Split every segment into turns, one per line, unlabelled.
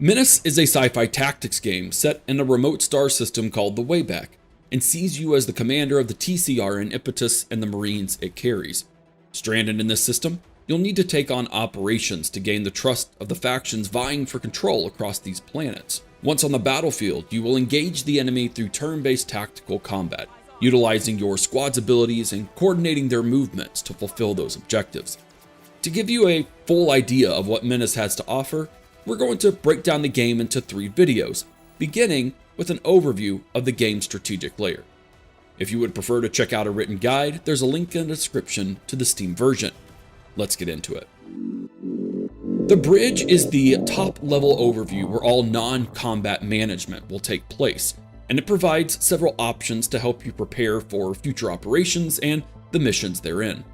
Menace is a sci-fi tactics game set in a remote star system called the Wayback, and sees you as the commander of the TCR and Impetus and the Marines it carries. Stranded in this system, you'll need to take on operations to gain the trust of the factions vying for control across these planets. Once on the battlefield, you will engage the enemy through turn-based tactical combat, utilizing your squad's abilities and coordinating their movements to fulfill those objectives. To give you a full idea of what Menace has to offer, we're going to break down the game into 3 videos, beginning with an overview of the game's strategic layer. If you would prefer to check out a written guide, there's a link in the description to the Steam version. Let's get into it. The bridge is the top-level overview where all non-combat management will take place, and it provides several options to help you prepare for future operations and the missions therein.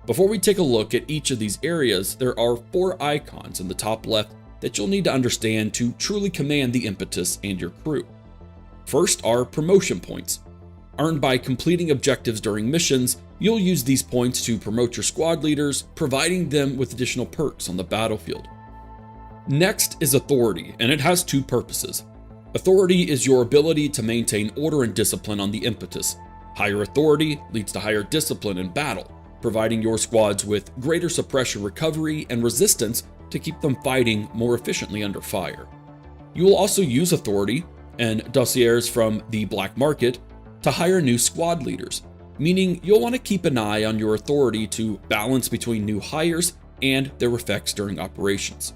Before we take a look at each of these areas, there are 4 icons in the top left that you'll need to understand to truly command the Impetus and your crew. First are promotion points. Earned by completing objectives during missions, you'll use these points to promote your squad leaders, providing them with additional perks on the battlefield. Next is authority, and it has 2 purposes. Authority is your ability to maintain order and discipline on the Impetus. Higher authority leads to higher discipline in battle, providing your squads with greater suppression recovery and resistance to keep them fighting more efficiently under fire. You will also use authority and dossiers from the black market to hire new squad leaders, meaning you'll want to keep an eye on your authority to balance between new hires and their effects during operations.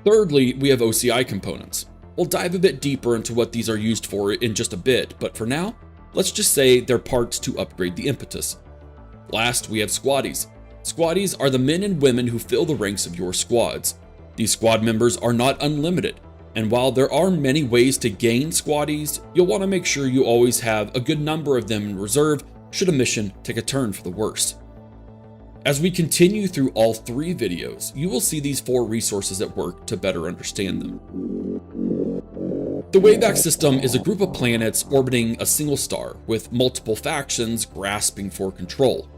Thirdly, we have OCI components. We'll dive a bit deeper into what these are used for in just a bit, but for now, let's just say they're parts to upgrade the Impetus. Last, we have squaddies. Squaddies are the men and women who fill the ranks of your squads. These squad members are not unlimited, and while there are many ways to gain squaddies, you'll want to make sure you always have a good number of them in reserve should a mission take a turn for the worse. As we continue through all 3 videos, you will see these 4 resources at work to better understand them. The Wayback System is a group of planets orbiting a single star, with multiple factions grasping for control.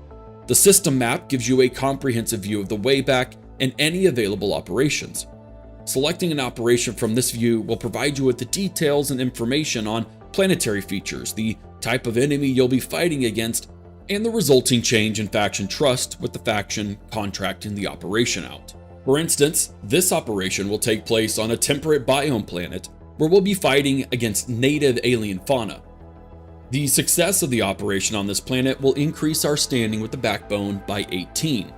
The system map gives you a comprehensive view of the Wayback and any available operations. Selecting an operation from this view will provide you with the details and information on planetary features, the type of enemy you'll be fighting against, and the resulting change in faction trust with the faction contracting the operation out. For instance, this operation will take place on a temperate biome planet where we'll be fighting against native alien fauna. The success of the operation on this planet will increase our standing with the Backbone by 18.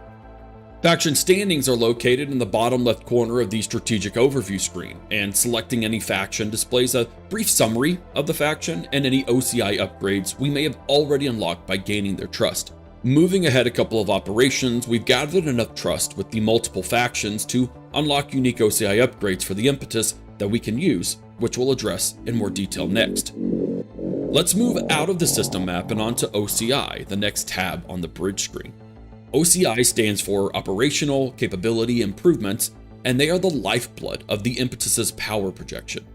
Faction standings are located in the bottom left corner of the strategic overview screen, and selecting any faction displays a brief summary of the faction and any OCI upgrades we may have already unlocked by gaining their trust. Moving ahead a couple of operations, we've gathered enough trust with the multiple factions to unlock unique OCI upgrades for the Impetus that we can use, which we'll address in more detail next. Let's move out of the system map and onto OCI, the next tab on the bridge screen. OCI stands for Operational Capability Improvements, and they are the lifeblood of the Impetus's power projection.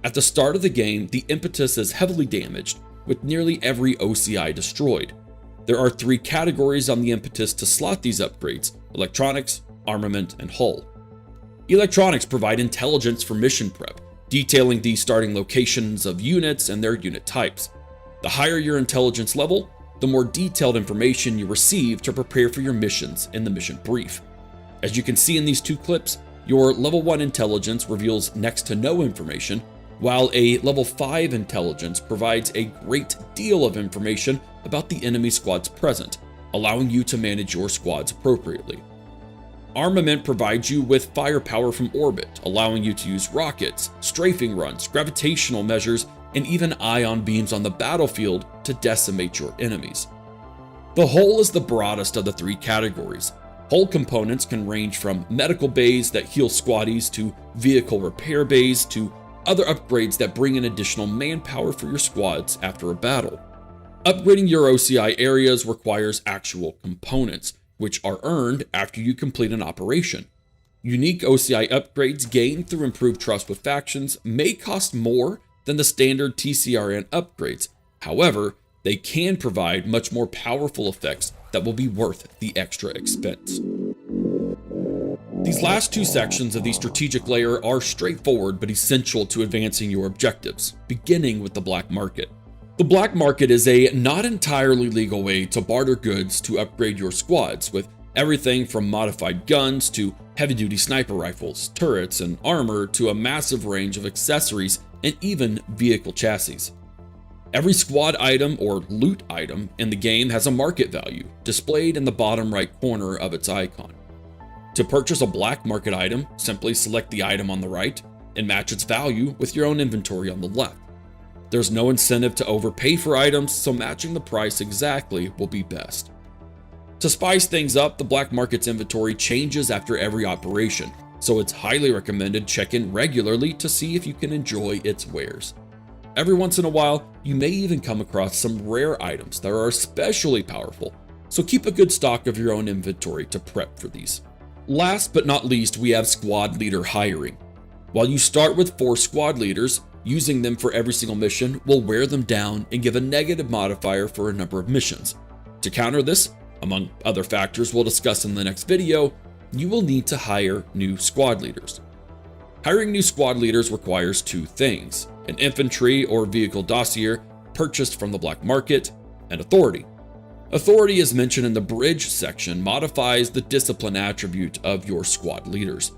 At the start of the game, the Impetus is heavily damaged, with nearly every OCI destroyed. There are 3 categories on the Impetus to slot these upgrades: electronics, armament, and hull. Electronics provide intelligence for mission prep, detailing the starting locations of units and their unit types. The higher your intelligence level, the more detailed information you receive to prepare for your missions in the mission brief. As you can see in these 2 clips, your level 1 intelligence reveals next to no information, while a level 5 intelligence provides a great deal of information about the enemy squads present, allowing you to manage your squads appropriately. Armament provides you with firepower from orbit, allowing you to use rockets, strafing runs, gravitational measures, and even ion beams on the battlefield to decimate your enemies. The hull is the broadest of the 3 categories. Hull components can range from medical bays that heal squaddies to vehicle repair bays to other upgrades that bring in additional manpower for your squads after a battle. Upgrading your OCI areas requires actual components, which are earned after you complete an operation. Unique OCI upgrades gained through improved trust with factions may cost more than the standard TCRN upgrades. However, they can provide much more powerful effects that will be worth the extra expense. These last two sections of the strategic layer are straightforward but essential to advancing your objectives, beginning with the black market. The black market is a not entirely legal way to barter goods to upgrade your squads, with everything from modified guns to heavy-duty sniper rifles, turrets, and armor to a massive range of accessories and even vehicle chassis. Every squad item or loot item in the game has a market value, displayed in the bottom right corner of its icon. To purchase a black market item, simply select the item on the right and match its value with your own inventory on the left. There's no incentive to overpay for items, so matching the price exactly will be best. To spice things up, the black market's inventory changes after every operation, so it's highly recommended check in regularly to see if you can enjoy its wares. Every once in a while, you may even come across some rare items that are especially powerful, so keep a good stock of your own inventory to prep for these. Last but not least, we have squad leader hiring. While you start with 4 squad leaders, using them for every single mission will wear them down and give a negative modifier for a number of missions. To counter this, among other factors we'll discuss in the next video, you will need to hire new squad leaders. Hiring new squad leaders requires 2 things: an infantry or vehicle dossier purchased from the black market, and authority. Authority, as mentioned in the bridge section, modifies the discipline attribute of your squad leaders.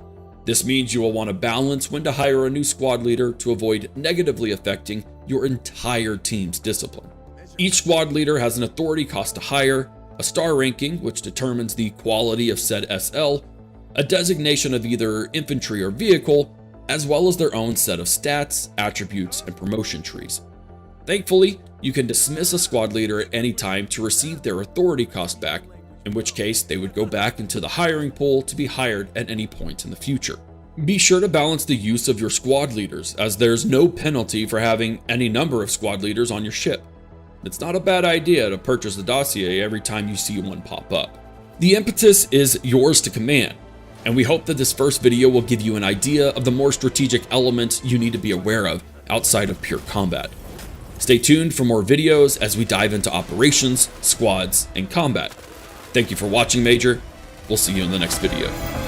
This means you will want to balance when to hire a new squad leader to avoid negatively affecting your entire team's discipline. Each squad leader has an authority cost to hire, a star ranking which determines the quality of said SL, a designation of either infantry or vehicle, as well as their own set of stats, attributes, and promotion trees. Thankfully, you can dismiss a squad leader at any time to receive their authority cost back, in which case they would go back into the hiring pool to be hired at any point in the future. Be sure to balance the use of your squad leaders, as there's no penalty for having any number of squad leaders on your ship. It's not a bad idea to purchase the dossier every time you see one pop up. The impetus is yours to command, and we hope that this first video will give you an idea of the more strategic elements you need to be aware of outside of pure combat. Stay tuned for more videos as we dive into operations, squads, and combat. Thank you for watching, Major. We'll see you in the next video.